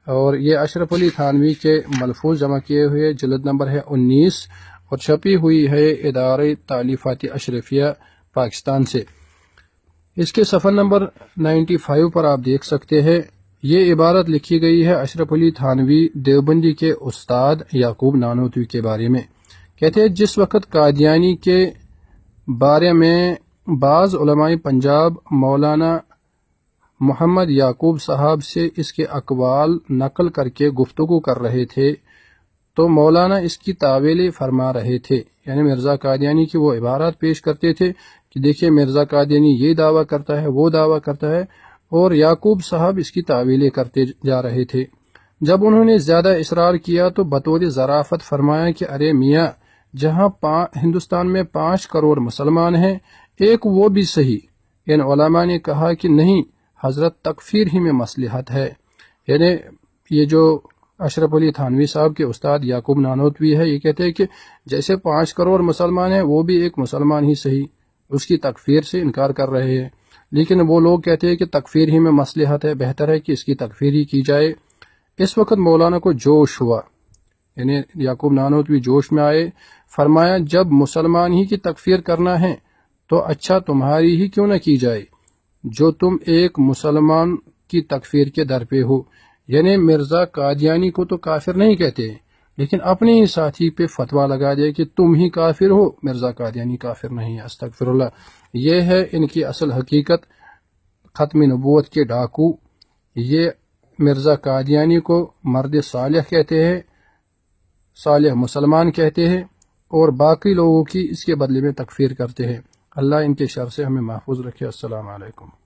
اور یہ اشرف علی تھانوی کے ملفوظ جمع کیے ہوئے، جلد نمبر ہے 19 اور چھپی ہوئی ہے ادارہ تالیفاتی اشرفیہ پاکستان سے۔ اس کے صفحہ نمبر 95 پر آپ دیکھ سکتے ہیں، یہ عبارت لکھی گئی ہے اشرف علی تھانوی دیوبندی کے استاد یعقوب نانوتوی کے بارے میں۔ کہتے ہیں جس وقت قادیانی کے بارے میں بعض علماء پنجاب مولانا محمد یعقوب صاحب سے اس کے اقوال نقل کر کے گفتگو کر رہے تھے تو مولانا اس کی تعویل فرما رہے تھے، یعنی مرزا قادیانی کی وہ عبارات پیش کرتے تھے کہ دیکھیے مرزا قادیانی یہ دعویٰ کرتا ہے، وہ دعویٰ کرتا ہے، اور یعقوب صاحب اس کی تعویلیں کرتے جا رہے تھے۔ جب انہوں نے زیادہ اصرار کیا تو بطور ظرافت فرمایا کہ ارے میاں، جہاں ہندوستان میں 5 کروڑ مسلمان ہیں، ایک وہ بھی صحیح۔ ان علماء نے کہا کہ نہیں حضرت، تکفیر ہی میں مصلحت ہے۔ یعنی یہ جو اشرف علی تھانوی صاحب کے استاد یعقوب نانوتوی ہے، یہ کہتے ہیں کہ جیسے 5 کروڑ مسلمان ہیں، وہ بھی ایک مسلمان ہی صحیح، اس کی تکفیر سے انکار کر رہے ہیں۔ لیکن وہ لوگ کہتے ہیں کہ تکفیر ہی میں مصلحت ہے، بہتر ہے کہ اس کی تکفیر ہی کی جائے۔ اس وقت مولانا کو جوش ہوا، یعنی یعقوب نانوتوی جوش میں آئے، فرمایا جب مسلمان ہی کی تکفیر کرنا ہے تو اچھا تمہاری ہی کیوں نہ کی جائے، جو تم ایک مسلمان کی تکفیر کے در پہ ہو۔ یعنی مرزا قادیانی کو تو کافر نہیں کہتے، لیکن اپنے ہی ساتھی پہ فتویٰ لگا دے کہ تم ہی کافر ہو، مرزا قادیانی کافر نہیں ہے۔ استغفر اللہ۔ یہ ہے ان کی اصل حقیقت، ختم نبوت کے ڈاکو۔ یہ مرزا قادیانی کو مرد صالح کہتے ہیں، صالح مسلمان کہتے ہیں، اور باقی لوگوں کی اس کے بدلے میں تکفیر کرتے ہیں۔ اللہ ان کے شر سے ہمیں محفوظ رکھے۔ السلام علیکم۔